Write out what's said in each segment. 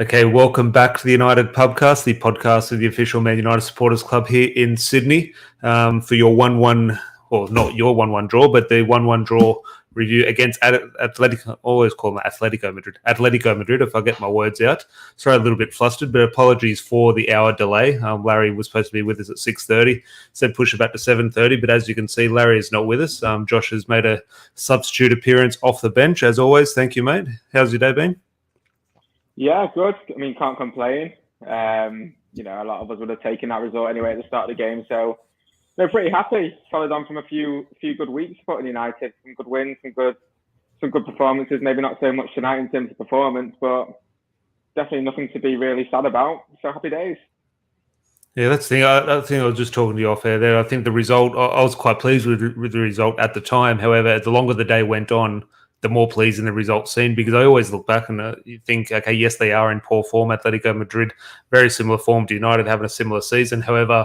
Okay, welcome back to the United Pubcast, the podcast of the official Man United Supporters Club here in Sydney for your 1-1, or not your 1-1 draw, but the 1-1 draw review against Atletico. I always call them Atletico Madrid. Atletico Madrid, if I get my words out. Sorry, a little bit flustered, but apologies for the hour delay. Larry was supposed to be with us at 6:30, said push it back to 7:30, but as you can see, Larry is not with us. Josh has made a substitute appearance off the bench, as always. Thank you, mate. How's your day been? Yeah, good. I mean, can't complain. A lot of us would have taken that result anyway at the start of the game, so they're pretty happy. Followed on from a few good weeks supporting United, some good wins, some good performances. Maybe not so much tonight in terms of performance, but definitely nothing to be really sad about. So happy days. Yeah, that's the thing. I think I was just talking to you off air there. I think the result, I was quite pleased with the result at the time. However, the longer the day went on, the more pleasing the results seemed, because I always look back and you think, okay, yes, they are in poor form. Atletico Madrid, very similar form to United, having a similar season. However,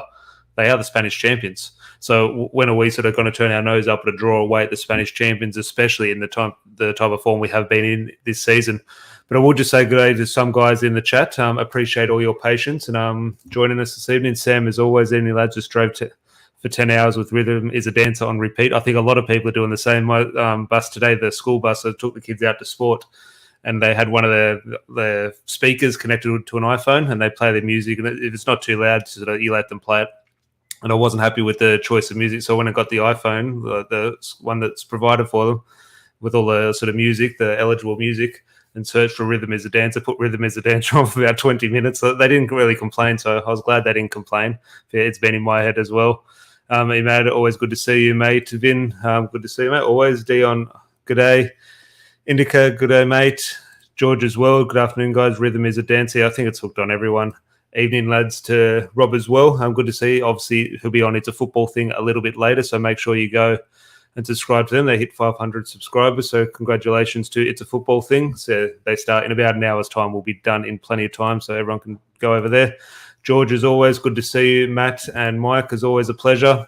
they are the Spanish champions. So when are we sort of going to turn our nose up at a draw away at the Spanish champions, especially in the type of form we have been in this season? But I will just say good day to some guys in the chat. Appreciate all your patience and joining us this evening. Sam, as always, any lads just drove for 10 hours with Rhythm is a Dancer on repeat. I think a lot of people are doing the same. My bus today, the school bus, I took the kids out to sport, and they had one of the speakers connected to an iPhone, and they play their music. And if it's not too loud, you let them play it. And I wasn't happy with the choice of music, so when I got the iPhone, the one that's provided for them, with all the sort of music, the eligible music, and searched for Rhythm is a Dancer, put Rhythm is a Dancer on for about 20 minutes. So they didn't really complain, so I was glad they didn't complain. It's been in my head as well. Mate, always good to see you, mate. Vin, good to see you, mate. Always. Dion, good day. Indica, good day, mate. George as well. Good afternoon, guys. Rhythm is a Dancer. I think it's hooked on everyone. Evening, lads, to Rob as well. Good to see you. Obviously, he'll be on It's a Football Thing a little bit later, so make sure you go and subscribe to them. They hit 500 subscribers, so congratulations to It's a Football Thing. So they start in about an hour's time. We'll be done in plenty of time, so everyone can go over there. George, as always, good to see you. Matt and Mike, as always, a pleasure.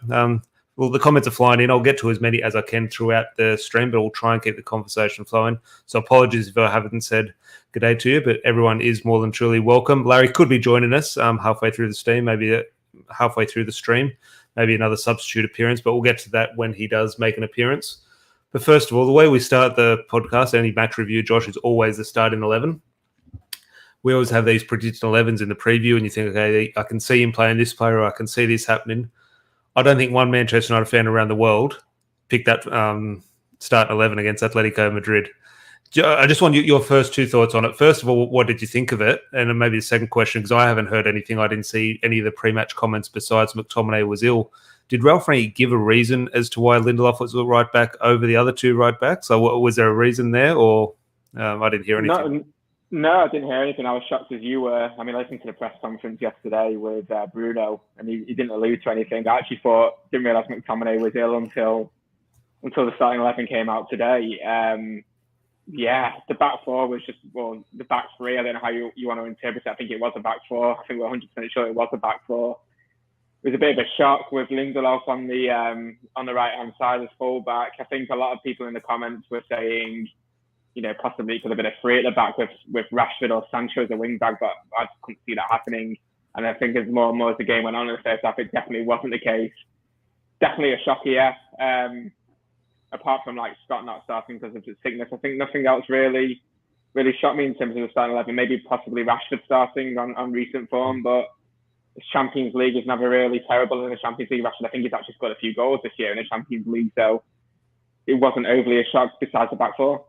Well, the comments are flying in. I'll get to as many as I can throughout the stream, but we'll try and keep the conversation flowing. So apologies if I haven't said good day to you, but everyone is more than truly welcome. Larry could be joining us halfway through the stream, maybe another substitute appearance, but we'll get to that when he does make an appearance. But first of all, the way we start the podcast, any match review, Josh, is always the starting 11. We always have these predicted 11s in the preview, and you think, okay, I can see him playing this player, or I can see this happening. I don't think one Manchester United fan around the world picked that start 11 against Atletico Madrid. I just want your first two thoughts on it. First of all, what did you think of it? And then maybe the second question, because I haven't heard anything. I didn't see any of the pre-match comments besides McTominay was ill. Did Ralph Rangnick give a reason as to why Lindelof was the right back over the other two right backs? So was there a reason there, or I didn't hear anything? No, I didn't hear anything. I was shocked as you were. I mean, I listened to the press conference yesterday with Bruno, and he didn't allude to anything. I actually didn't realise McTominay was ill until the starting 11 came out today. The back four was the back three. I don't know how you want to interpret it. I think it was a back four. I think we're 100% sure it was a back four. It was a bit of a shock with Lindelof on the right-hand side as fullback. I think a lot of people in the comments were saying, possibly it could have been a three at the back with Rashford or Sancho as a wing back, but I just couldn't see that happening. And I think as more and more as the game went on in the first half, it definitely wasn't the case. Definitely a shock here. Apart from Scott not starting because of his sickness, I think nothing else really shocked me in terms of the starting 11. Maybe possibly Rashford starting on recent form, but the Champions League is never really terrible in the Champions League. Rashford, I think he's actually scored a few goals this year in the Champions League, so it wasn't overly a shock besides the back four.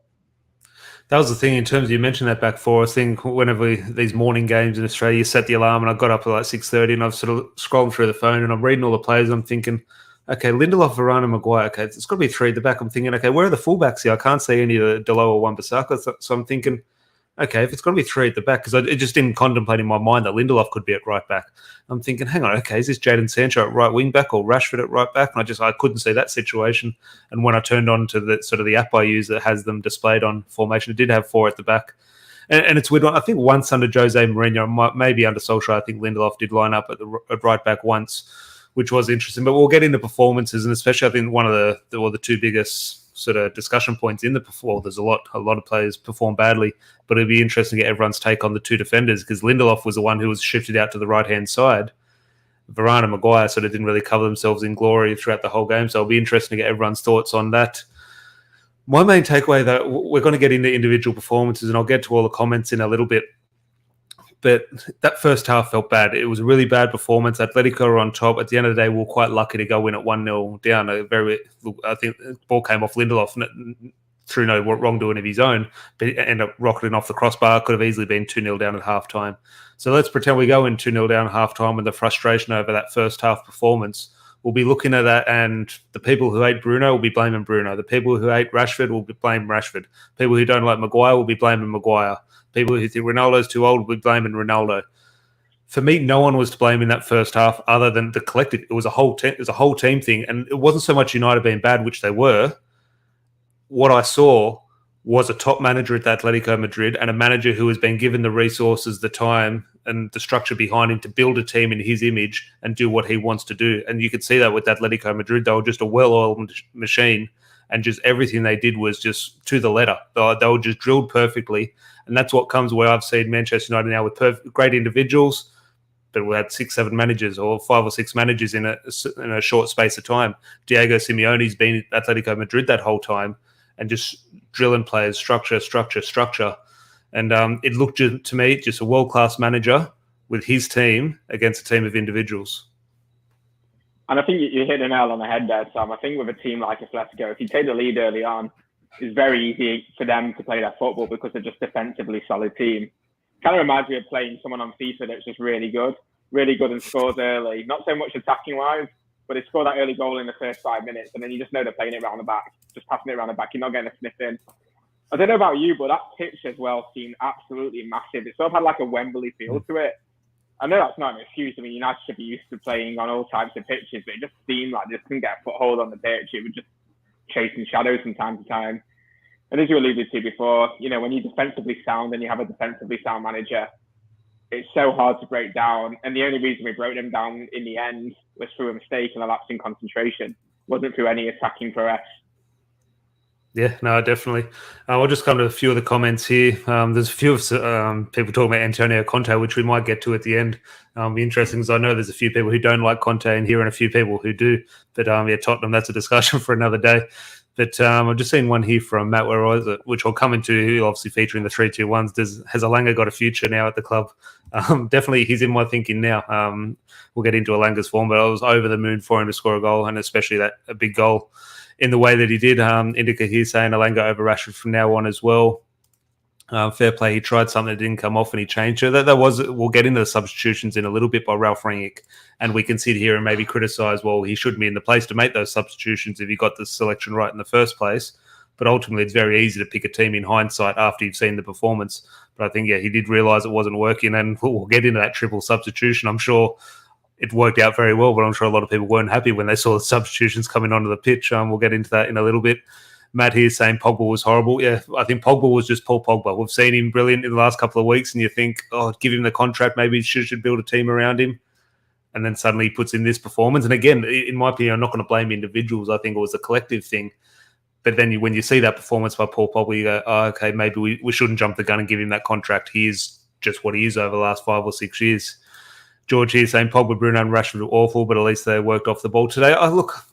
That was the thing in terms of, you mentioned that back four. I think whenever these morning games in Australia, you set the alarm, and I got up at 6:30 and I've sort of scrolled through the phone and I'm reading all the players. I'm thinking, okay, Lindelof, Varane and Maguire. Okay, it's got to be three at the back. I'm thinking, okay, where are the fullbacks here? I can't see any of the Delo or Wan-Bissaka. So I'm thinking, okay, if it's going to be three at the back, because it just didn't contemplate in my mind that Lindelof could be at right back. I'm thinking, hang on, okay, is this Jadon Sancho at right wing back or Rashford at right back? And I couldn't see that situation. And when I turned on to the app I use that has them displayed on formation, it did have four at the back. And it's weird. I think once under Jose Mourinho, maybe under Solskjaer, I think Lindelof did line up at right back once, which was interesting. But we'll get into performances, and especially I think one of the two biggest sort of discussion points in the perform. There's a lot of players perform badly, but it'd be interesting to get everyone's take on the two defenders, because Lindelof was the one who was shifted out to the right-hand side. Varane and Maguire sort of didn't really cover themselves in glory throughout the whole game, so it'll be interesting to get everyone's thoughts on that. My main takeaway, though, we're going to get into individual performances, and I'll get to all the comments in a little bit. But that first half felt bad. It was a really bad performance. Atletico were on top. At the end of the day, we were quite lucky to go in at 1-0 down. I think the ball came off Lindelof through no wrongdoing of his own, but it ended up rocketing off the crossbar. Could have easily been 2-0 down at halftime. So let's pretend we go in 2-0 down at halftime with the frustration over that first half performance. We'll be looking at that, and the people who hate Bruno will be blaming Bruno. The people who hate Rashford will be blaming Rashford. People who don't like Maguire will be blaming Maguire. People who think Ronaldo's too old will be blaming Ronaldo. For me, no one was to blame in that first half other than the collective. It was a whole team. It was a whole team thing, and it wasn't so much United being bad, which they were. What I saw was a top manager at Atletico Madrid and a manager who has been given the resources, the time, and the structure behind him to build a team in his image and do what he wants to do. And you could see that with Atletico Madrid. They were just a well-oiled machine, and just everything they did was just to the letter. They were just drilled perfectly. And that's what comes where I've seen Manchester United now with great individuals, but we had 6-7 managers or 5 or 6 managers in a short space of time. Diego Simeone's been at Atletico Madrid that whole time and just drilling players, structure. And it looked to me just a world-class manager with his team against a team of individuals. And I think you hit the nail on the head there, Tom. I think with a team like Atletico, if you take the lead early on, it's very easy for them to play their football because they're just defensively solid team. Kind of reminds me of playing someone on FIFA that's just really good and scores early. Not so much attacking-wise, but they score that early goal in the first 5 minutes, and then you just know they're playing it around the back, just passing it around the back. You're not getting a sniff in. I don't know about you, but that pitch as well seemed absolutely massive. It sort of had like a Wembley feel to it. I know that's not an excuse. I mean, United should be used to playing on all types of pitches, but it just seemed like they couldn't get a foothold on the pitch. It was just chasing shadows from time to time. And as you alluded to before, you know, when you're defensively sound and you have a defensively sound manager, it's so hard to break down. And the only reason we broke them down in the end was through a mistake and a lapse in concentration. It wasn't through any attacking prowess. Yeah, no, definitely. I'll just come to a few of the comments here. There's a few of people talking about Antonio Conte, which we might get to at the end. Be interesting because I know there's a few people who don't like Conte in here and a few people who do. But yeah, Tottenham, that's a discussion for another day. But I've just seen one here from Matt, which I'll come into, obviously featuring the 3-2-1s. Has Elanga got a future now at the club? Definitely, he's in my thinking now. We'll get into Elanga's form, but I was over the moon for him to score a goal, and especially a big goal in the way that he did. Indica here saying Elanga over Rashford from now on as well. Fair play. He tried something that didn't come off and he changed it. We'll get into the substitutions in a little bit by Ralph Rangnick, and we can sit here and maybe criticise, well, he shouldn't be in the place to make those substitutions if he got the selection right in the first place. But ultimately, it's very easy to pick a team in hindsight after you've seen the performance. But I think, yeah, he did realise it wasn't working, and we'll get into that triple substitution. I'm sure it worked out very well, but I'm sure a lot of people weren't happy when they saw the substitutions coming onto the pitch. We'll get into that in a little bit. Matt here saying Pogba was horrible. Yeah, I think Pogba was just Paul Pogba. We've seen him brilliant in the last couple of weeks, and you think, oh, give him the contract. Maybe he should build a team around him. And then suddenly he puts in this performance. And again, in my opinion, I'm not going to blame individuals. I think it was a collective thing. But then when you see that performance by Paul Pogba, you go, oh, okay, maybe we shouldn't jump the gun and give him that contract. He is just what he is over the last 5 or 6 years. George here saying Pogba, Bruno and Rashford were awful, but at least they worked off the ball today. Oh, look,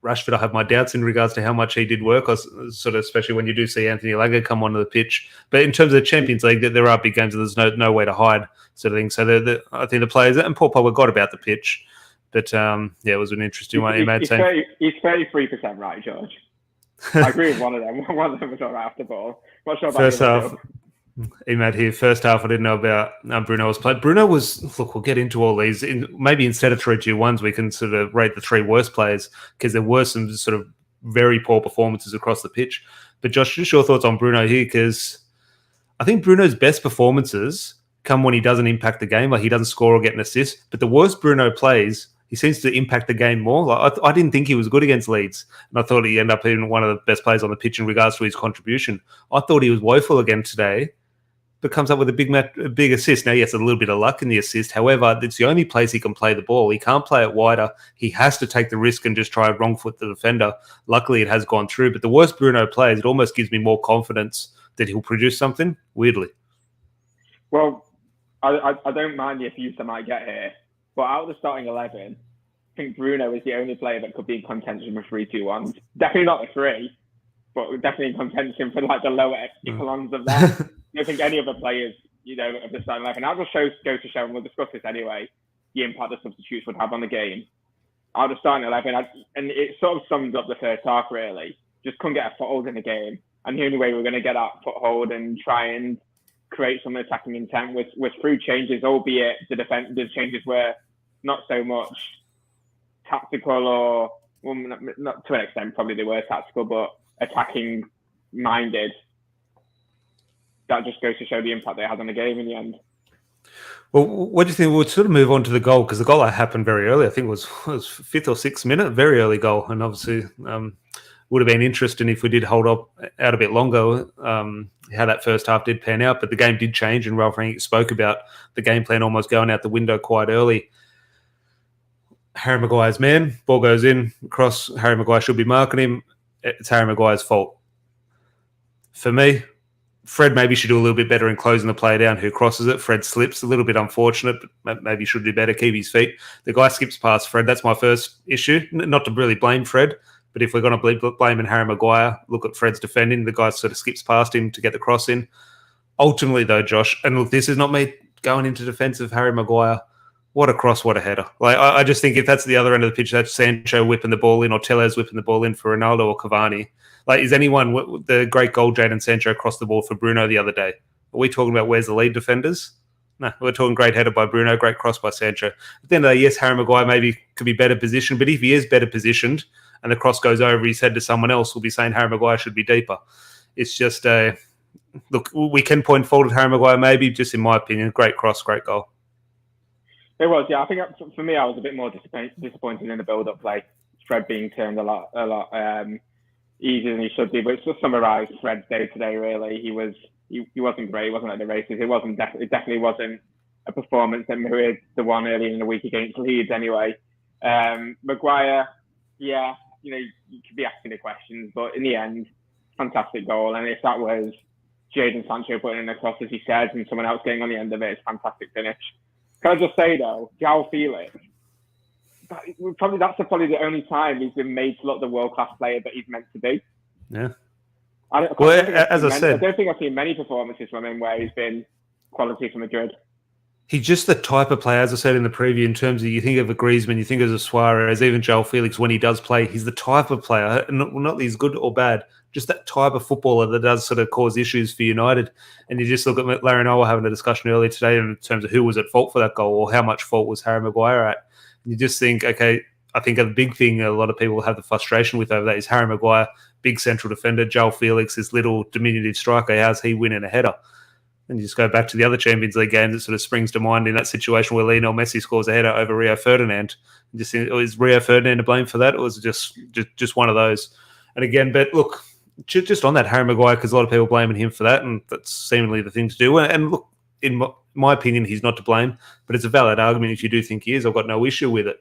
Rashford, I have my doubts in regards to how much he did work, sort of, especially when you do see Anthony Elanga come onto the pitch. But in terms of the Champions League, there are big games and there's no way to hide sort of thing. So I think the players, and Paul Pogba got about the pitch. But yeah, it was an interesting one. He's 33% right, George. I agree with one of them. One of them was all right off the ball. Not sure about first half. Emad here. First half, I didn't know about Bruno was played. Bruno was, look, we'll get into all these. Maybe instead of 3-2-1s, we can sort of rate the 3 worst players because there were some sort of very poor performances across the pitch. But Josh, just your thoughts on Bruno here, because I think Bruno's best performances come when he doesn't impact the game, like he doesn't score or get an assist. But the worst Bruno plays, he seems to impact the game more. Like I didn't think he was good against Leeds, and I thought he ended up being one of the best players on the pitch in regards to his contribution. I thought he was woeful again today. but comes up with a big assist. Now, yes, a little bit of luck in the assist. However, it's the only place he can play the ball. He can't play it wider. He has to take the risk and just try wrong foot the defender. Luckily, it has gone through. But the worse Bruno plays, it almost gives me more confidence that he'll produce something, weirdly. Well, I don't mind the abuse I might get here, but out of the starting 11, I think Bruno is the only player that could be in contention for 3-2-1s. Definitely not the 3, but definitely in contention for like the lower echelons of that. I don't think any other players, of the starting 11. That just go to show, and we'll discuss this anyway, the impact the substitutes would have on the game. Out of the starting 11, and it sort of sums up the first half, really. Just couldn't get a foothold in the game. And the only way we're going to get that foothold and try and create some attacking intent was through changes, albeit the changes were not so much tactical or, well, not to an extent, probably they were tactical, but attacking minded. That just goes to show the impact they had on the game in the end. Well, what do you think? We'll sort of move on to the goal, because the goal happened very early. I think it was 5th or 6th minute, very early goal. And obviously would have been interesting if we did hold up out a bit longer, how that first half did pan out. But the game did change, and Ralph Rangnick spoke about the game plan almost going out the window quite early. Harry Maguire's man, ball goes in, cross, Harry Maguire should be marking him. It's Harry Maguire's fault. For me, Fred maybe should do a little bit better in closing the play down who crosses it. Fred slips, a little bit unfortunate, but maybe should do better, keep his feet. The guy skips past Fred. That's my first issue. Not to really blame Fred, but if we're going to blame Harry Maguire, look at Fred's defending. The guy sort of skips past him to get the cross in. Ultimately, though, Josh, and look, this is not me going into defence of Harry Maguire. What a cross, what a header. Like I just think if that's the other end of the pitch, that's Sancho whipping the ball in or Tellez whipping the ball in for Ronaldo or Cavani. Like, is anyone, the great goal Jadon Sancho crossed the ball for Bruno the other day? Are we talking about where's the lead defenders? No, we're talking great header by Bruno, great cross by Sancho. At the end of the day, yes, Harry Maguire maybe could be better positioned, but if he is better positioned and the cross goes over his head to someone else, we'll be saying Harry Maguire should be deeper. It's just look, we can point fault at Harry Maguire maybe, just in my opinion, great cross, great goal. It was, yeah. I think for me, I was a bit more disappointed in the build-up play. Fred being turned a lot easier than he should be. But it's just summarised Fred's day today. Really, he wasn't great. He wasn't at the races. It definitely wasn't a performance that mirrored the one early in the week against Leeds. Anyway, Maguire, yeah, you could be asking the questions, but in the end, fantastic goal. And if that was Jadon Sancho putting in a cross, as he said, and someone else getting on the end of it, it's a fantastic finish. Can I just say, though, João Felix, that's probably the only time he's been made to look the world-class player that he's meant to be. Yeah. I don't think I've seen many performances from him where he's been quality for Madrid. He's just the type of player, as I said in the preview, in terms of you think of a Griezmann, you think of a Suarez, even João Felix, when he does play, he's the type of player, not that he's good or bad, just that type of footballer that does sort of cause issues for United. And you just look at Larry and I were having a discussion earlier today in terms of who was at fault for that goal or how much fault was Harry Maguire at. And you just think, okay, I think a big thing a lot of people have the frustration with over that is Harry Maguire, big central defender, João Felix, this little diminutive striker, how's he winning a header? And you just go back to the other Champions League games, it sort of springs to mind in that situation where Lionel Messi scores a header over Rio Ferdinand. You just think, is Rio Ferdinand to blame for that, or was it just one of those? And again, but look, just on that Harry Maguire, because a lot of people blaming him for that, and that's seemingly the thing to do. And look, in my opinion, he's not to blame, but it's a valid argument if you do think he is. I've got no issue with it.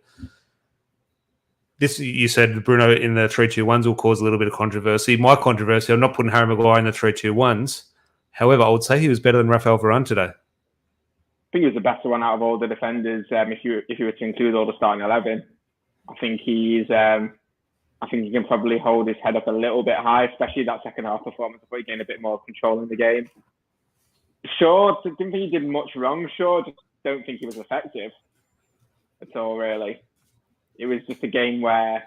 This, you said Bruno in the 3-2-1s will cause a little bit of controversy. My controversy, I'm not putting Harry Maguire in the 3-2-1s. However, I would say he was better than Rafael Varane today. I think he was the better one out of all the defenders. If you were to include all the starting 11, I think he can probably hold his head up a little bit high, especially that second half performance. I thought he gained a bit more control in the game. Sure, didn't think he did much wrong. Sure, just don't think he was effective at all, really. It was just a game where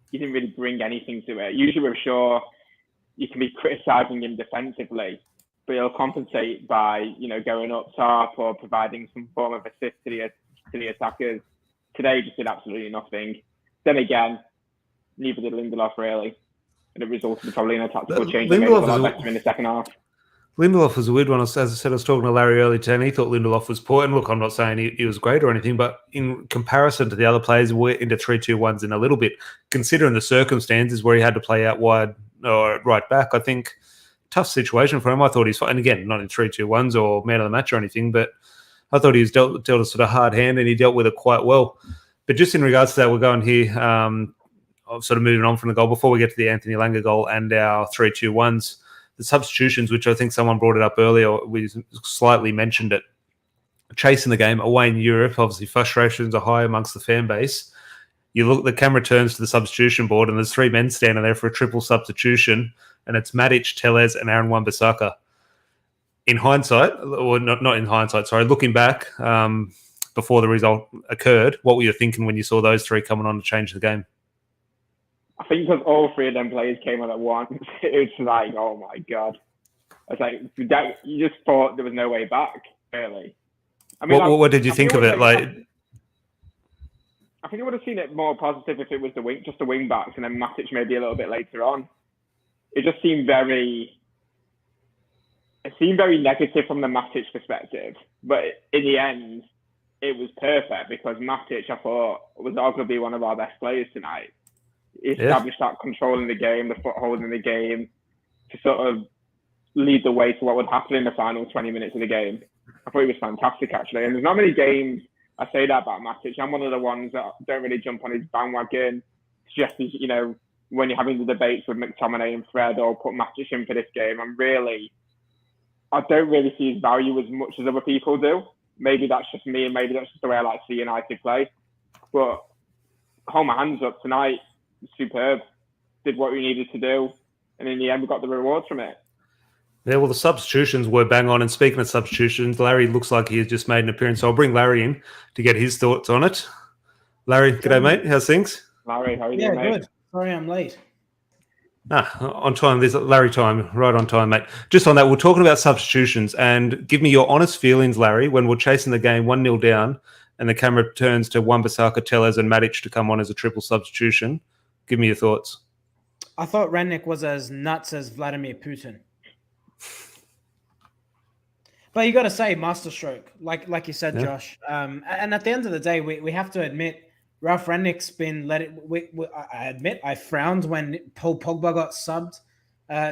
he didn't really bring anything to it. Usually with Shaw, you can be criticising him defensively, but he'll compensate by, going up top or providing some form of assist to the attackers. Today, he just did absolutely nothing. Then again, neither did Lindelof, really. And it resulted probably in a tactical change that made it a lot better in the second half. Lindelof was a weird one. As I said, I was talking to Larry earlier today, and he thought Lindelof was poor. And look, I'm not saying he was great or anything, but in comparison to the other players, we're into 3-2-1s in a little bit. Considering the circumstances where he had to play out wide or right back, I think tough situation for him. I thought he's fine. And again, not in 3-2-1s or man of the match or anything, but I thought he was dealt a sort of hard hand and he dealt with it quite well. But just in regards to that, we're going here, sort of moving on from the goal before we get to the Anthony Elanga goal and our 3-2-1s. The substitutions, which I think someone brought it up earlier, we slightly mentioned it. Chasing the game away in Europe, obviously frustrations are high amongst the fan base. You look, the camera turns to the substitution board, and there's 3 men standing there for a triple substitution, and it's Matic, Tellez, and Aaron Wan-Bissaka. In hindsight, or not in hindsight, sorry, looking back before the result occurred, what were you thinking when you saw those 3 coming on to change the game? I think because all 3 of them players came on at once, it's like, oh my God. It's like, you just thought there was no way back, really. I mean, what did you think of it? I think I would have seen it more positive if it was just the wing backs and then Matic maybe a little bit later on. It just seemed very negative from the Matic perspective. But in the end, it was perfect because Matic, I thought, was arguably one of our best players tonight. He established that controlling the game, the foothold in the game, to sort of lead the way to what would happen in the final 20 minutes of the game. I thought he was fantastic, actually. And there's not many games I say that about Matic. I'm one of the ones that don't really jump on his bandwagon. Just as, when you're having the debates with McTominay and Fred, or put Matic in for this game, I don't really see his value as much as other people do. Maybe that's just me, and maybe that's just the way I like to see United play. But hold my hands up tonight. Superb. Did what we needed to do. And in the end, we got the rewards from it. Yeah, well, the substitutions were bang on. And speaking of substitutions, Larry looks like he has just made an appearance. So I'll bring Larry in to get his thoughts on it. Larry, g'day, mate. How's things? Larry, how are you doing, mate? Good. Sorry I'm late. On time. There's Larry time. Right on time, mate. Just on that, we're talking about substitutions. And give me your honest feelings, Larry, when we're chasing the game 1-0 down and the camera turns to Wan-Bissaka, Tellez and Matic to come on as a triple substitution. Give me your thoughts. I thought Rangnick was as nuts as Vladimir Putin. But you got to say, masterstroke, like you said, Josh. And at the end of the day, we have to admit, Ralph Rangnick's been I admit I frowned when Paul Pogba got subbed.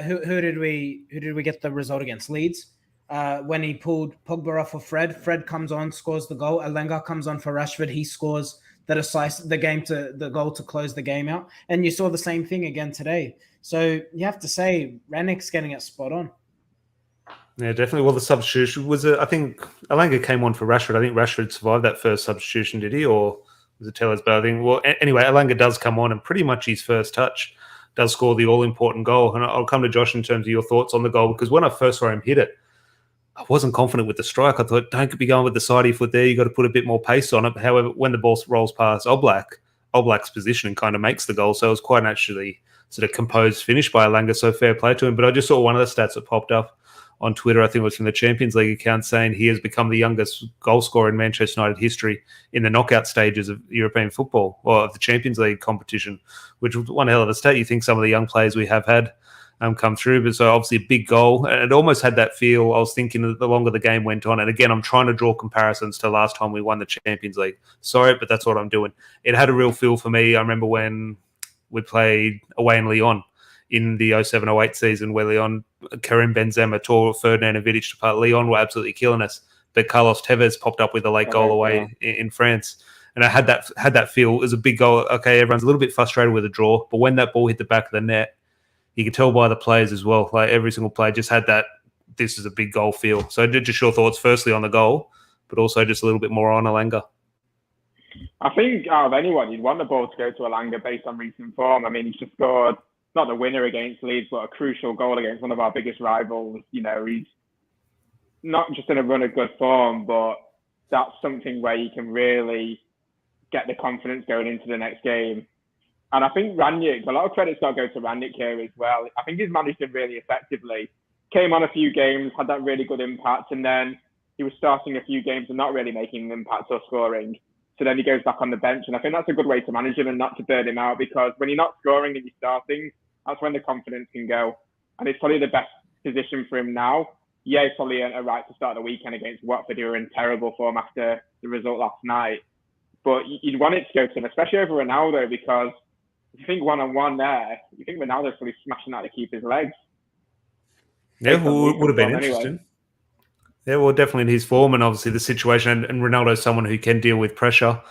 Who did we get the result against? Leeds. When he pulled Pogba off for Fred. Fred comes on, scores the goal. Elanga comes on for Rashford. He scores the goal to close the game out. And you saw the same thing again today. So you have to say Rangnick's getting it spot on. Yeah, definitely. Well, the substitution was, I think Elanga came on for Rashford. I think Rashford survived that first substitution, did he? Or was it Tellez? But I think, well, anyway, Elanga does come on and pretty much his first touch does score the all-important goal. And I'll come to Josh in terms of your thoughts on the goal, because when I first saw him hit it, I wasn't confident with the strike. I thought, don't be going with the sidey foot there. You got to put a bit more pace on it. However, when the ball rolls past Oblak's positioning kind of makes the goal. So it was quite naturally sort of composed finish by Elanga. So fair play to him. But I just saw one of the stats that popped up on Twitter, I think it was from the Champions League account, saying he has become the youngest goal scorer in Manchester United history in the knockout stages of European football, or of the Champions League competition, which was one hell of a stat. You think some of the young players we have had come through, but so obviously a big goal. And it almost had that feel, I was thinking, the longer the game went on, and again, I'm trying to draw comparisons to last time we won the Champions League. Sorry, but that's what I'm doing. It had a real feel for me. I remember when we played away in Lyon in the 07-08 season, where Karim Benzema tore Ferdinand and Vidic apart. Lyon were absolutely killing us, but Carlos Tevez popped up with a late goal away in France. And I had that feel. It was a big goal. Okay, everyone's a little bit frustrated with the draw, but when that ball hit the back of the net, you could tell by the players as well. Like every single player just had that, this is a big goal feel. So just your thoughts firstly on the goal, but also just a little bit more on Elanga. I think out of anyone, you'd want the ball to go to Elanga based on recent form. I mean, he's just scored not the winner against Leeds, but a crucial goal against one of our biggest rivals. He's not just in a run of good form, but that's something where you can really get the confidence going into the next game. And I think Rangnick, a lot of credit's got to go to Rangnick here as well. I think he's managed it really effectively. Came on a few games, had that really good impact, and then he was starting a few games and not really making an impact or scoring. So then he goes back on the bench. And I think that's a good way to manage him and not to burn him out, because when you're not scoring and you're starting, that's when the confidence can go. And it's probably the best position for him now. Yeah, he's probably earned a right to start the weekend against Watford, who were in terrible form after the result last night. But you'd want it to go to him, especially over Ronaldo, because if you think one-on-one there, you think Ronaldo's probably smashing out to keep his legs. Yeah, based on would have been recent form interesting. anyway. Yeah, well, definitely in his form and obviously the situation. And Ronaldo's someone who can deal with pressure.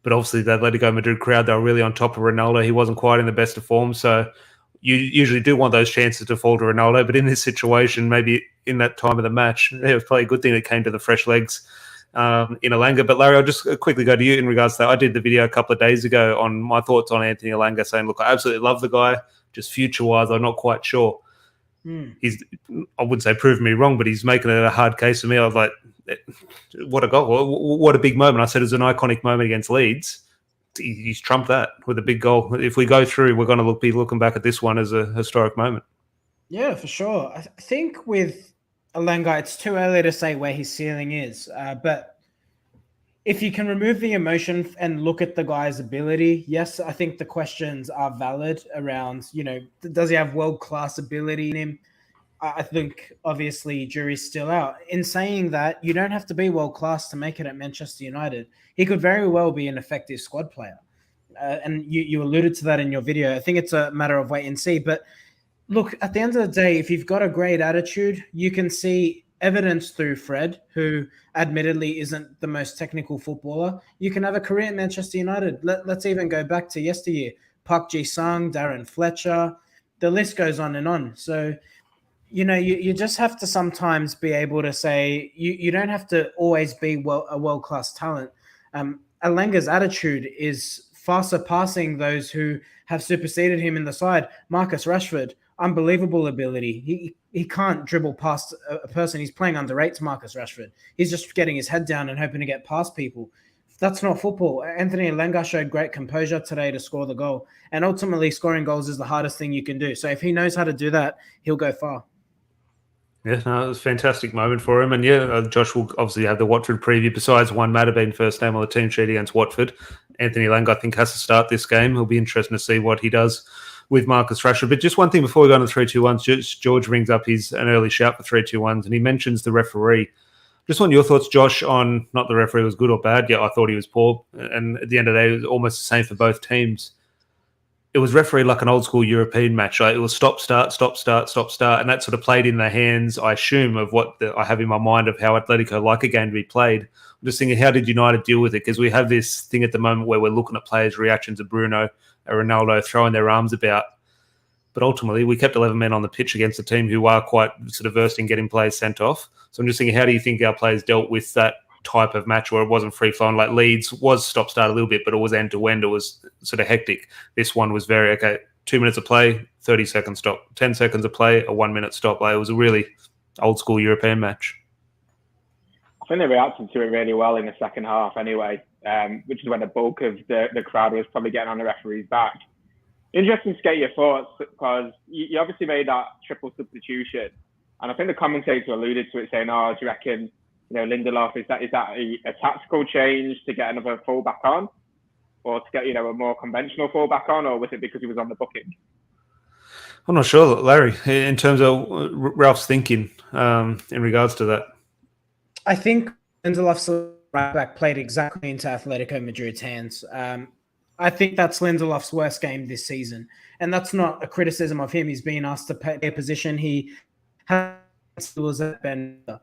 But obviously, the Atletico Madrid crowd, they were really on top of Ronaldo. He wasn't quite in the best of form. So you usually do want those chances to fall to Ronaldo. But in this situation, maybe in that time of the match, it was probably a good thing it came to the fresh legs in ELANGA. But Larry, I'll just quickly go to you in regards to that. I did the video a couple of days ago on my thoughts on Anthony ELANGA, saying, look, I absolutely love the guy. Just future-wise, I'm not quite sure. He's, I wouldn't say proved me wrong, but he's making it a hard case for me. I was like, what a goal. What a big moment. I said it was an iconic moment against Leeds. He's trumped that with a big goal. If we go through, we're going to be looking back at this one as a historic moment. Yeah, for sure. I think with ELANGA, it's too early to say where his ceiling is. But if you can remove the emotion and look at the guy's ability, yes, I think the questions are valid around, does he have world-class ability in him? I think, obviously, jury's still out. In saying that, you don't have to be world-class to make it at Manchester United. He could very well be an effective squad player. And you alluded to that in your video. I think it's a matter of wait and see. But look, at the end of the day, if you've got a great attitude, you can see evidence through Fred, who admittedly isn't the most technical footballer. You can have a career at Manchester United. Let's even go back to yesteryear. Park Ji-sung, Darren Fletcher, the list goes on and on. So, you just have to sometimes be able to say, you don't have to always be a world-class talent. ELANGA's attitude is far surpassing those who have superseded him in the side. Marcus Rashford, unbelievable ability. He can't dribble past a person. He's playing under eight to Marcus Rashford. He's just getting his head down and hoping to get past people. That's not football. Anthony ELANGA showed great composure today to score the goal. And ultimately, scoring goals is the hardest thing you can do. So if he knows how to do that, he'll go far. Yeah, no, it was a fantastic moment for him. And Josh will obviously have the Watford preview. Besides Juan Mata being first name on the team sheet against Watford, Anthony ELANGA, I think, has to start this game. It'll be interesting to see what he does with Marcus Rashford. But just one thing before we go on to 3-2-1s, George rings up an early shout for 3-2-1s, and he mentions the referee. Just want your thoughts, Josh, on not the referee was good or bad. Yeah, I thought he was poor. And at the end of the day, it was almost the same for both teams. It was refereed like an old school European match. It was stop, start, stop, start, stop, start. And that sort of played in the hands, I assume, of what I have in my mind of how Atletico like a game to be played. I'm just thinking, how did United deal with it? Because we have this thing at the moment where we're looking at players' reactions to Bruno and Ronaldo throwing their arms about. But ultimately, we kept 11 men on the pitch against a team who are quite sort of versed in getting players sent off. So I'm just thinking, how do you think our players dealt with that type of match where it wasn't free-flowing? Like Leeds was stop-start a little bit, but it was end-to-end. It was sort of hectic. This one was very, 2 minutes of play, 30-second stop. 10 seconds of play, a 1 minute stop. It was a really old-school European match. I think they reacted to it really well in the second half anyway, which is when the bulk of the crowd was probably getting on the referee's back. Interesting to get your thoughts, because you obviously made that triple substitution. And I think the commentator alluded to it, saying, do you reckon, Lindelof, is that a tactical change to get another fullback on, or to get a more conventional fullback on, or was it because he was on the booking? I'm not sure, Larry, in terms of Ralph's thinking in regards to that. I think Lindelof's right back played exactly into Atletico Madrid's hands. I think that's Lindelof's worst game this season, and that's not a criticism of him. He's being asked to play a position he was at Bender.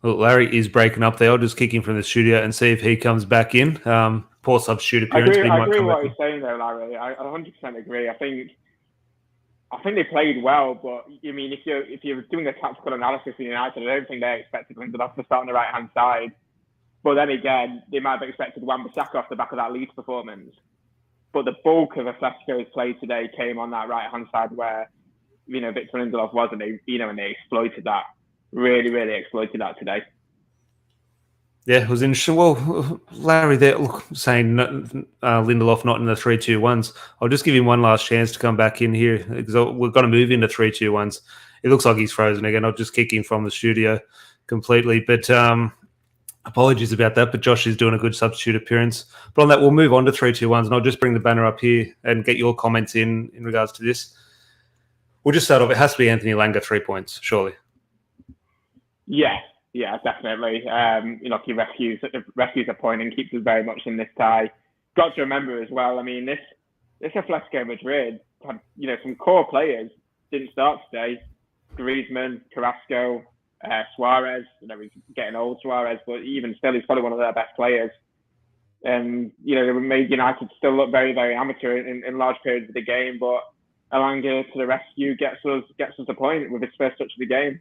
Well, Larry is breaking up there. I'll just kick him from the studio and see if he comes back in. Poor substitute appearance. I agree with what you're saying though, Larry. I 100% agree. I think they played well, but I mean, if you're doing a tactical analysis in United, I don't think they expected Lindelof to start on the right-hand side. But then again, they might have expected Wan-Bissaka off the back of that Leeds performance. But the bulk of Atletico's play today came on that right-hand side where, Victor Lindelof was, and they exploited that. Really, really exploited that today. Yeah, it was interesting. Well, Larry, there, saying Lindelof not in the 3-2-1s. I'll just give him one last chance to come back in here because we're going to move into 3-2-1s. It looks like he's frozen again. I'll just kick him from the studio completely. But apologies about that. But Josh is doing a good substitute appearance. But on that, we'll move on to 3-2-1s, and I'll just bring the banner up here and get your comments in regards to this. We'll just start off. It has to be Anthony ELANGA 3 points, surely. Yeah, definitely. He rescues a point and keeps us very much in this tie. Got to remember as well, I mean, this Atletico Madrid had, some core players didn't start today. Griezmann, Carrasco, Suarez. You know, he's getting old, Suarez, but even still, he's probably one of their best players. And you know, they made United still look very, very amateur in large periods of the game. But Elanga to the rescue gets us a point with his first touch of the game.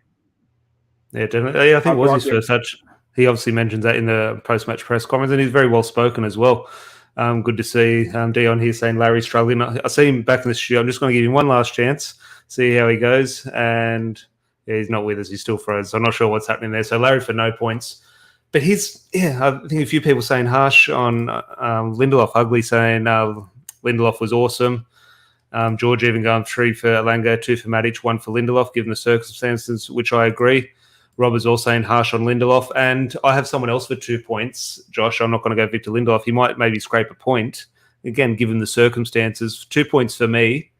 Yeah, definitely. I think it was his first touch. He obviously mentions that in the post-match press conference, and he's very well spoken as well. Good to see Dion here saying Larry's struggling. I see him back in the studio. I'm just going to give him one last chance, see how he goes. And yeah, he's not with us. He's still frozen. So I'm not sure what's happening there. So Larry for no points. But I think a few people saying harsh on Lindelof, ugly saying Lindelof was awesome. George even going 3 for Elanga, 2 for Matic, 1 for Lindelof, given the circumstances, which I agree. Rob is also saying harsh on Lindelof. And I have someone else for 2 points. Josh, I'm not going to go Victor Lindelof. He might maybe scrape a point. Again, given the circumstances, 2 points for me.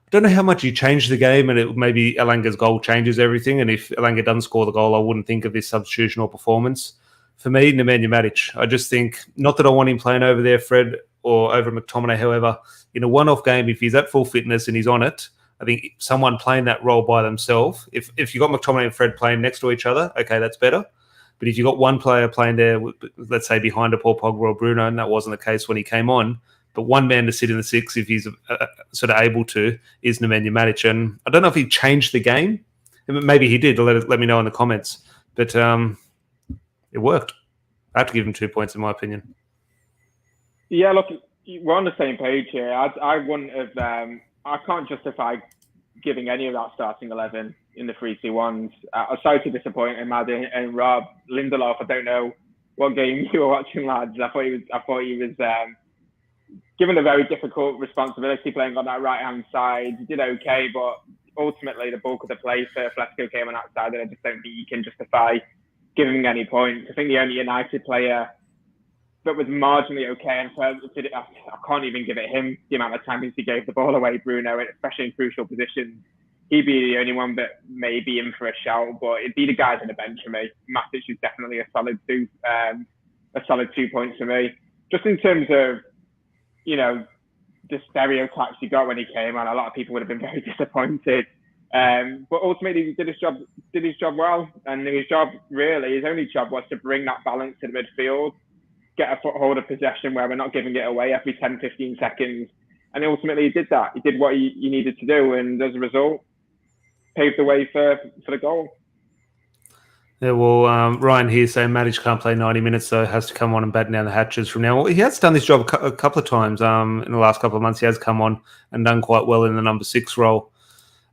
I don't know how much you change the game, and maybe Elanga's goal changes everything. And if Elanga doesn't score the goal, I wouldn't think of this substitutional performance. For me, Nemanja Matic. I just think, not that I want him playing over there, Fred, or over McTominay, however, in a one-off game, if he's at full fitness and he's on it, I think someone playing that role by themselves, if you got McTominay and Fred playing next to each other, okay, that's better. But if you got one player playing there, let's say behind a Paul Pogba or Bruno, and that wasn't the case when he came on, but one man to sit in the 6, if he's sort of able to, is Nemanja Matic. And I don't know if he changed the game. Maybe he did. Let me know in the comments. But it worked. I have to give him 2 points, in my opinion. Yeah, look, we're on the same page here. I wouldn't have. I can't justify giving any of that starting 11 in the 3-2-1s. I'm sorry to disappoint Maddie and Rob. Lindelof, I don't know what game you were watching, lads. I thought he was given a very difficult responsibility playing on that right-hand side. He did okay, but ultimately the bulk of the play for Atletico came on that side, and I just don't think you can justify giving him any points. I think the only United player that was marginally okay, and I can't even give it him the amount of times he gave the ball away, Bruno, especially in crucial positions. He'd be the only one that may be in for a shout, but it'd be the guys on the bench for me. Matic is definitely a solid 2 points for me. Just in terms of, you know, the stereotypes he got when he came on, a lot of people would have been very disappointed. But ultimately, he did his job well, and his only job was to bring that balance to the midfield, get a foothold of possession where we're not giving it away every 10, 15 seconds. And ultimately, he did that. He did what he needed to do, and as a result, paved the way for the goal. Yeah, well, Ryan here saying Matic can't play 90 minutes, so has to come on and batten down the hatches from now. Well, he has done this job a couple of times in the last couple of months. He has come on and done quite well in the number 6 role.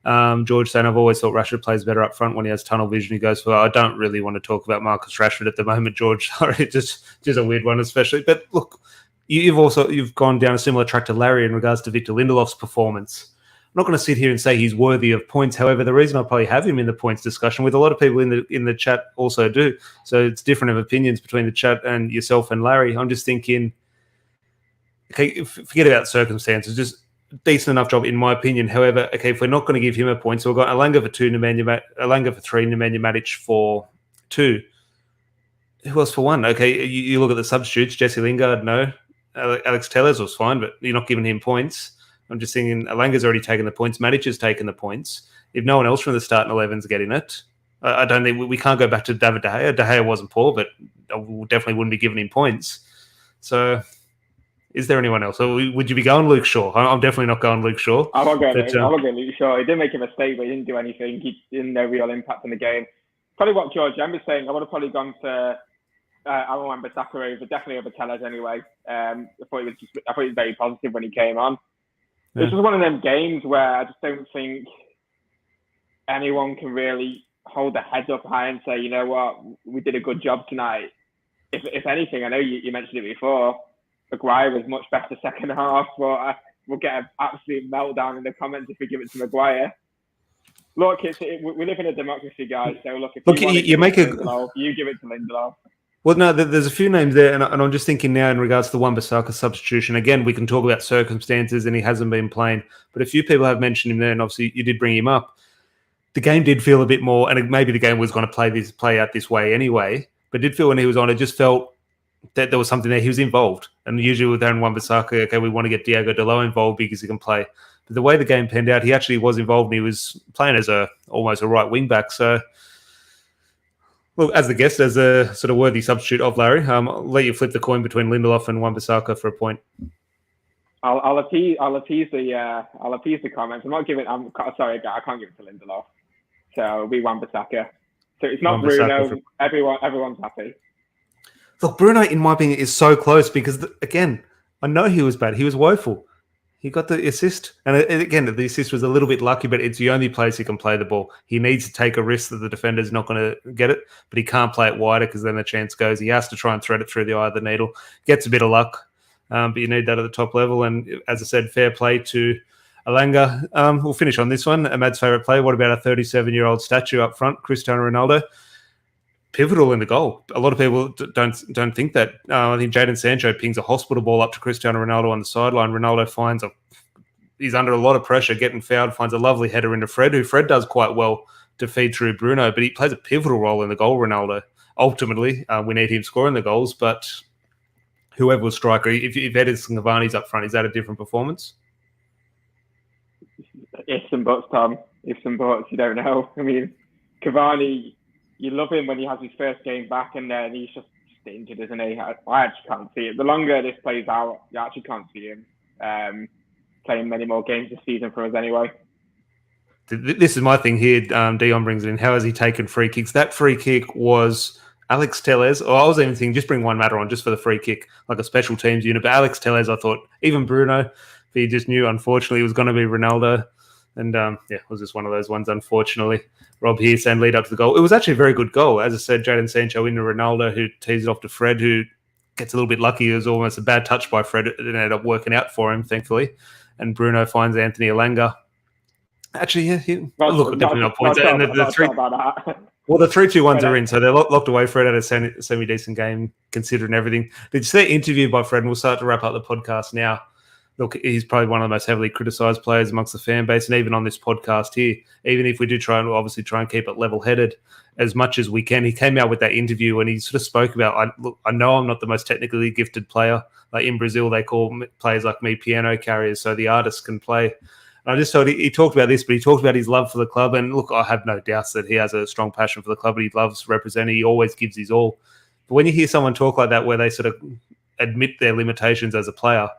George saying, I've always thought Rashford plays better up front when he has tunnel vision. He goes for, I don't really want to talk about Marcus Rashford at the moment, George. Sorry, just a weird one, especially. But look, you've gone down a similar track to Larry in regards to Victor Lindelof's performance. I'm not going to sit here and say he's worthy of points. However, the reason I probably have him in the points discussion, with a lot of people in the chat also do, so it's different of opinions between the chat and yourself and Larry. I'm just thinking, okay, forget about circumstances, just decent enough job in my opinion. However, okay, if we're not going to give him a point, so we've got Elanga for 2, Elanga for 3, Nemanja Matic for 2. Who else for 1? Okay, you look at the substitutes. Jesse Lingard, no. Alex Tellez was fine, but you're not giving him points. I'm just thinking Elanga's already taken the points. Matic has taken the points. If no one else from the starting 11's getting it, I don't think we can't go back to David De Gea. De Gea wasn't poor, but I definitely wouldn't be giving him points. So, is there anyone else? Or would you be going Luke Shaw? I'm definitely not going Luke Shaw. I'm not going Luke Shaw. He did make a mistake, but he didn't do anything. He didn't have no real impact on the game. Probably what George M was saying, I would have probably gone for Aaron Wan-Bissaka over, definitely over Tellez anyway. I thought he was very positive when he came on. Yeah. It's just one of them games where I just don't think anyone can really hold their heads up high and say, you know what, we did a good job tonight. If anything, I know you mentioned it before, Maguire was much better second half, but we'll get an absolute meltdown in the comments if we give it to Maguire. Look, we live in a democracy, guys. So look, if you give it to Lindelof. Well, no, there's a few names there, and I'm just thinking now in regards to the Wan-Bissaka substitution. Again, we can talk about circumstances, and he hasn't been playing, but a few people have mentioned him there, and obviously you did bring him up. The game did feel a bit more, and maybe the game was going to play out this way anyway, but it did feel when he was on, it just felt that there was something there. He was involved, and usually with Aaron Wan-Bissaka, okay, we want to get Diego Dalot involved because he can play. But But the way the game panned out, he actually was involved and he was playing as almost a right wing back. So, well, as the guest, as a sort of worthy substitute of Larry, I'll let you flip the coin between Lindelof and Wan-Bissaka for a point. I'll appease the comments. I'm sorry, I can't give it to Lindelof. So it'll be Wan-Bissaka. So it's not Bruno. Everyone's happy. Look, Bruno, in my opinion, is so close because, again, I know he was bad. He was woeful. He got the assist. And again, the assist was a little bit lucky, but it's the only place he can play the ball. He needs to take a risk that the defender's not going to get it, but he can't play it wider because then the chance goes. He has to try and thread it through the eye of the needle. Gets a bit of luck, but you need that at the top level. And as I said, fair play to ELANGA. We'll finish on this one. Ahmad's favourite player. What about a 37-year-old statue up front, Cristiano Ronaldo? Pivotal in the goal. A lot of people don't think that. I think Jadon Sancho pings a hospital ball up to Cristiano Ronaldo on the sideline. Ronaldo he's under a lot of pressure, getting fouled, finds a lovely header into Fred, who Fred does quite well to feed through Bruno, but he plays a pivotal role in the goal, Ronaldo. Ultimately, we need him scoring the goals, but whoever was striker, if Edison Cavani's up front, is that a different performance? Ifs and buts, Tom. Ifs and buts, you don't know. I mean, Cavani, you love him when he has his first game back and then he's just injured, isn't he? I actually can't see it. The longer this plays out, you actually can't see him playing many more games this season for us anyway. This is my thing here. Dion brings it in. How has he taken free kicks? That free kick was Alex Tellez. I was even thinking just bring one matter on just for the free kick, like a special teams unit. But Alex Tellez, I thought, even Bruno, he just knew, unfortunately, it was going to be Ronaldo. And it was just one of those ones, unfortunately. Rob here saying lead up to the goal. It was actually a very good goal. As I said, Jadon Sancho into Ronaldo, who tees it off to Fred, who gets a little bit lucky. It was almost a bad touch by Fred. It ended up working out for him, thankfully. And Bruno finds Anthony ELANGA. Actually, definitely not points. And the 3-2-1s are in, so they're locked away. Fred had a semi-decent game, considering everything. Did you see that interview by Fred? And we'll start to wrap up the podcast now. Look, he's probably one of the most heavily criticised players amongst the fan base, and even on this podcast here, even if we do try and keep it level-headed as much as we can, he came out with that interview and he sort of spoke about, I know I'm not the most technically gifted player. Like in Brazil, they call players like me piano carriers, so the artists can play. And I just thought he talked about this, but he talked about his love for the club. And look, I have no doubts that he has a strong passion for the club, but he loves representing. He always gives his all. But when you hear someone talk like that, where they sort of admit their limitations as a player,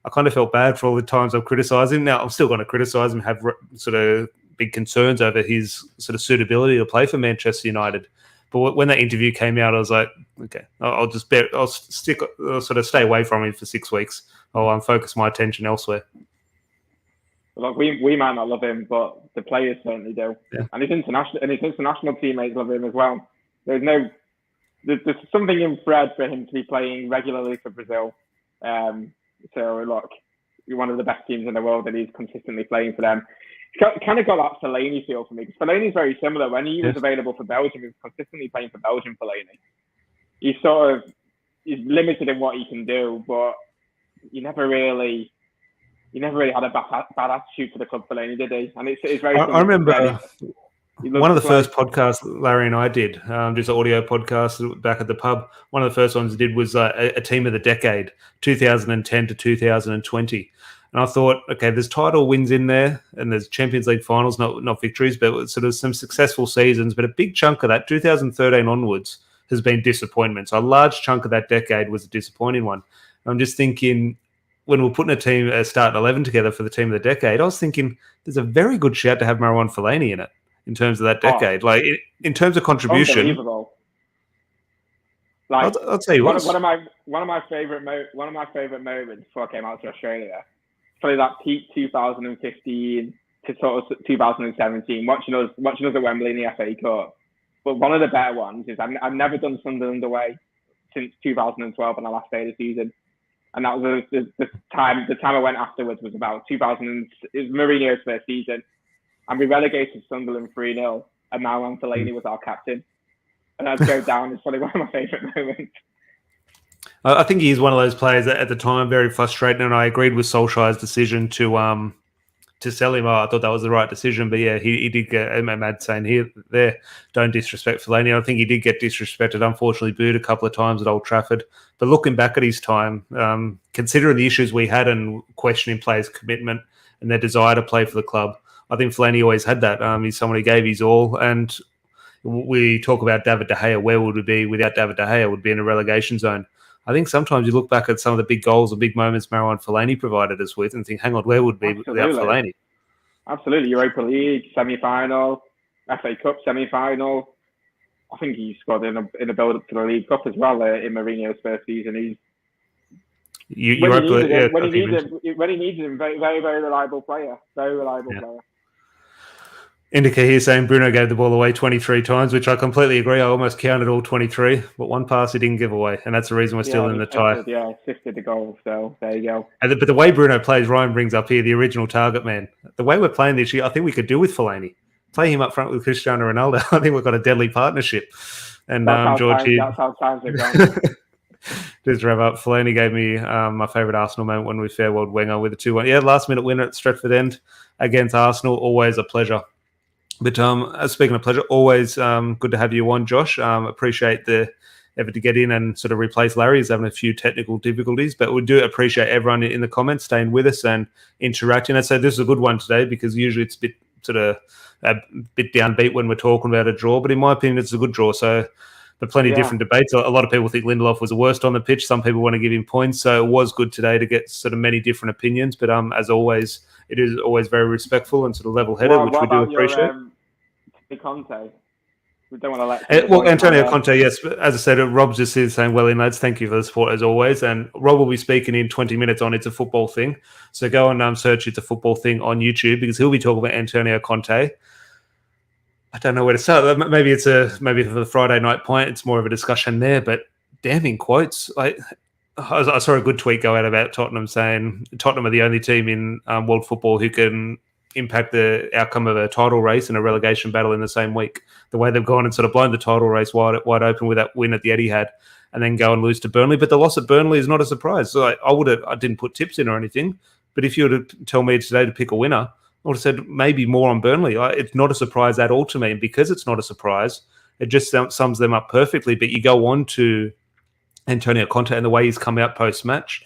I kind of felt bad for all the times I've criticised him. Now, I'm still going to criticise him, have sort of big concerns over his sort of suitability to play for Manchester United. But when that interview came out, I was like, okay, I'll sort of stay away from him for 6 weeks. I'll focus my attention elsewhere. Look, we might not love him, but the players certainly do. Yeah. And his international teammates love him as well. There's something in Fred for him to be playing regularly for Brazil. So look, you're one of the best teams in the world, and he's consistently playing for them. It's kind of got that Fellaini feel for me, because Fellaini's very similar. When he was available for Belgium, he was consistently playing for Belgium. Fellaini, he's limited in what he can do, but he never really had a bad attitude for the club, Fellaini, did he? And it's very. I remember one of the first podcasts Larry and I did, just an audio podcast back at the pub. One of the first ones I did was a team of the decade, 2010 to 2020. And I thought, okay, there's title wins in there, and there's Champions League finals, not victories, but sort of some successful seasons. But a big chunk of that, 2013 onwards, has been disappointment. So a large chunk of that decade was a disappointing one. And I'm just thinking, when we're putting a starting 11 together for the team of the decade, I was thinking there's a very good shout to have Marwan Fellaini in it in terms of that decade. Like in terms of contribution. Unbelievable. Like, I'll tell you what. One of my favorite moments before I came out to Australia, probably that peak 2015 to sort of 2017, watching us at Wembley in the FA Cup. But one of the better ones is I've never done Sunderland away since 2012 on the last day of the season. And that was the time I went afterwards was about 2000. It was Mourinho's first season, and we relegated Sunderland 3-0. And Marwan Fellaini was our captain, and I'd go down. It's probably one of my favourite moments. I think he's one of those players that at the time very frustrating, and I agreed with Solskjaer's decision to sell him. I thought that was the right decision, but yeah, he did get a mad saying there, don't disrespect Fellaini. I think he did get disrespected, unfortunately booed a couple of times at Old Trafford. But looking back at his time, considering the issues we had and questioning players' commitment, and their desire to play for the club. I think Fellaini always had that. He's someone who gave his all, and we talk about David De Gea. Where would we be without David De Gea? Would be in a relegation zone. I think sometimes you look back at some of the big goals or big moments Marouane Fellaini provided us with and think, hang on, where would we be without Fellaini? Absolutely. Europa League, semi-final, FA Cup semi-final. I think he scored in a build-up to the League Cup as well in Mourinho's first season. When he needed him, very, very, very reliable player. Very reliable player. Indica here saying Bruno gave the ball away 23 times, which I completely agree. I almost counted all 23, but one pass he didn't give away, and that's the reason we're still in the tie. Assisted the goal, so there you go. But the way Bruno plays, Ryan brings up here, the original target man. The way we're playing this year, I think we could do with Fellaini. Play him up front with Cristiano Ronaldo. I think we've got a deadly partnership. And George here. That's how times are going. Just to wrap up, Fellaini gave me my favourite Arsenal moment when we farewelled Wenger with a 2-1. Yeah, last-minute winner at Stretford End against Arsenal. Always a pleasure. But speaking of pleasure, always good to have you on, Josh. Appreciate the effort to get in and sort of replace Larry. He's having a few technical difficulties, but we do appreciate everyone in the comments staying with us and interacting. And so this is a good one today because usually it's a bit downbeat when we're talking about a draw, but in my opinion, it's a good draw. So there are plenty of different debates. A lot of people think Lindelof was the worst on the pitch. Some people want to give him points. So it was good today to get sort of many different opinions. But as always, it is always very respectful and sort of level-headed, which we do appreciate. Conte? We don't want to let... well, Antonio Conte, yes. But as I said, Rob's just here saying, well in, lads, thank you for the support as always. And Rob will be speaking in 20 minutes on It's a Football Thing. So go and search It's a Football Thing on YouTube because he'll be talking about Antonio Conte. I don't know where to start. Maybe for the Friday night point, it's more of a discussion there, but damning quotes. I saw a good tweet go out about Tottenham saying Tottenham are the only team in world football who can impact the outcome of a title race and a relegation battle in the same week. The way they've gone and sort of blown the title race wide open with that win at the Etihad and then go and lose to Burnley. But the loss at Burnley is not a surprise. So I didn't put tips in or anything, but if you were to tell me today to pick a winner, I would have said maybe more on Burnley. It's not a surprise at all to me. And because it's not a surprise, it just sums them up perfectly. But you go on to Antonio Conte and the way he's come out post-match,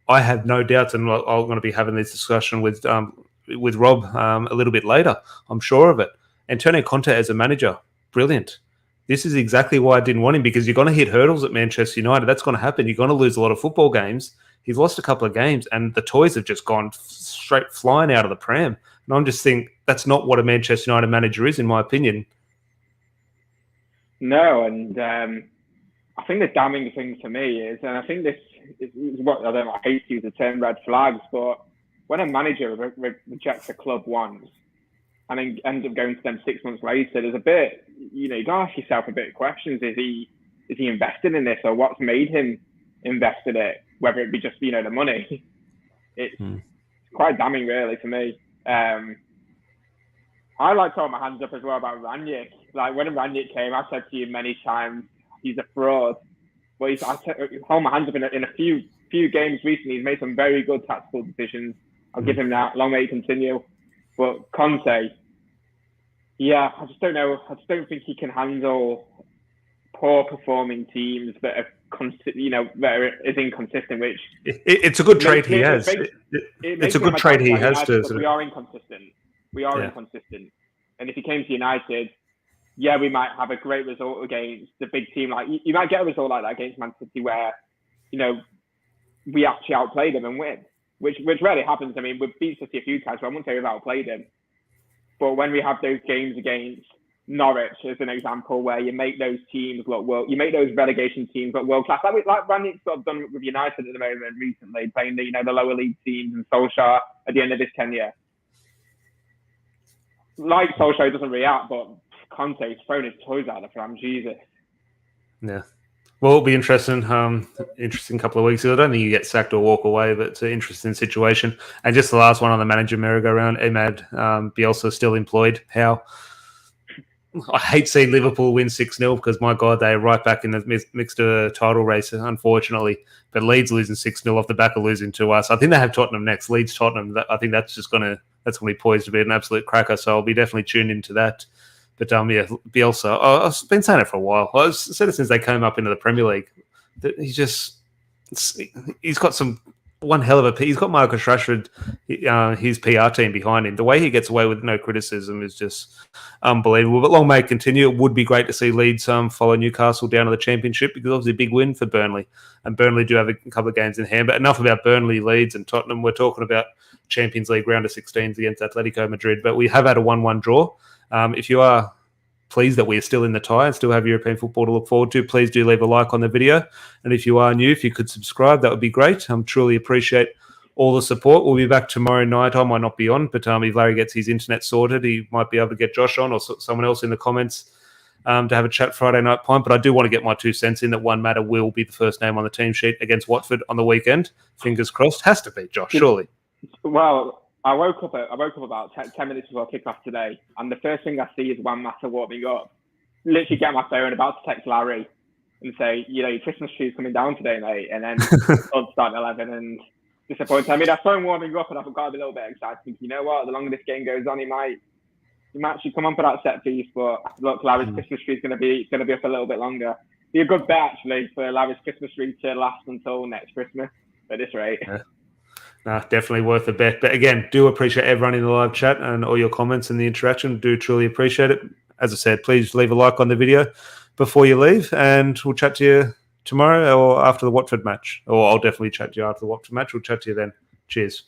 I have no doubts, and I'm going to be having this discussion with Rob a little bit later. I'm sure of it. Antonio Conte as a manager, brilliant. This is exactly why I didn't want him, because you're going to hit hurdles at Manchester United. That's going to happen. You're going to lose a lot of football games. He's lost a couple of games, and the toys have just gone straight flying out of the pram. And I'm just thinking that's not what a Manchester United manager is, in my opinion. No, and I think the damning thing to me is, and I think this is what I hate to use the term red flags, but when a manager rejects a club once and then ends up going to them 6 months later, there's a bit, you got to ask yourself a bit of questions. Is he invested in this, or what's made him invest in it? Whether it be just, the money. It's quite damning, really, to me. I like to hold my hands up as well about Ranić. Like, when Ranić came, I've said to you many times, he's a fraud. But I hold my hands up in a few games recently. He's made some very good tactical decisions. I'll give him that. Long may he continue. But Conte, I just don't know. I just don't think he can handle poor performing teams that are that is inconsistent. Which it's a good trait he has. It's a good trait he has to. We are inconsistent. We are inconsistent. And if he came to United, we might have a great result against the big team. Like you might get a result like that against Man City, where we actually outplay them and win, which rarely happens. I mean, we've beat City a few times, so I wouldn't say we've outplayed them. But when we have those games against Norwich, as an example, where you make those teams look you make those relegation teams look world class, like Ranić sort of done with United at the moment recently, playing the lower league teams and Solskjaer at the end of this tenure. Like Solskjaer doesn't react, but Conte's thrown his toys out of the pram. Jesus. Yeah. Well, it'll be interesting. Interesting couple of weeks. I don't think you get sacked or walk away, but it's an interesting situation. And just the last one on the manager merry-go-round, Ahmad Bielsa still employed. How? I hate seeing Liverpool win 6-0 because, my God, they're right back in the mixed title race, unfortunately. But Leeds losing 6-0 off the back of losing to us. I think they have Tottenham next. Leeds, Tottenham. I think that's going to be poised to be an absolute cracker. So I'll be definitely tuned into that. But Bielsa, I've been saying it for a while. I've said it since they came up into the Premier League. He's got some one hell of a. He's got Marcus Rashford, his PR team behind him. The way he gets away with no criticism is just unbelievable. But long may it continue. It would be great to see Leeds follow Newcastle down to the Championship, because obviously a big win for Burnley, and Burnley do have a couple of games in hand. But enough about Burnley, Leeds, and Tottenham. We're talking about Champions League round of 16s against Atletico Madrid. But we have had a 1-1 draw. If you are pleased that we are still in the tie and still have European football to look forward to, please do leave a like on the video. And if you are new, if you could subscribe, that would be great. Truly appreciate all the support. We'll be back tomorrow night. I might not be on, but if Larry gets his internet sorted, he might be able to get Josh on, or someone else in the comments to have a chat Friday night point. But I do want to get my 2 cents in that Juan Mata will be the first name on the team sheet against Watford on the weekend. Fingers crossed. Has to be, Josh, surely. Well, I woke up about 10 minutes before kickoff today, and the first thing I see is Juan Mata warming up. Literally get my phone, about to text Larry and say, your Christmas tree's coming down today, mate. And then odds start at 11 and disappointed. I mean, I saw him warming up, and I've got to be a little bit excited. Thinking, you know what? The longer this game goes on, he might actually come on for that set piece. But look, Larry's Christmas tree's going to be up a little bit longer. Be a good bet actually for Larry's Christmas tree to last until next Christmas at this rate. Yeah. Nah, definitely worth a bet. But again, do appreciate everyone in the live chat and all your comments and the interaction. Do truly appreciate it. As I said, please leave a like on the video before you leave, and we'll chat to you tomorrow or after the Watford match. Or I'll definitely chat to you after the Watford match. We'll chat to you then. Cheers.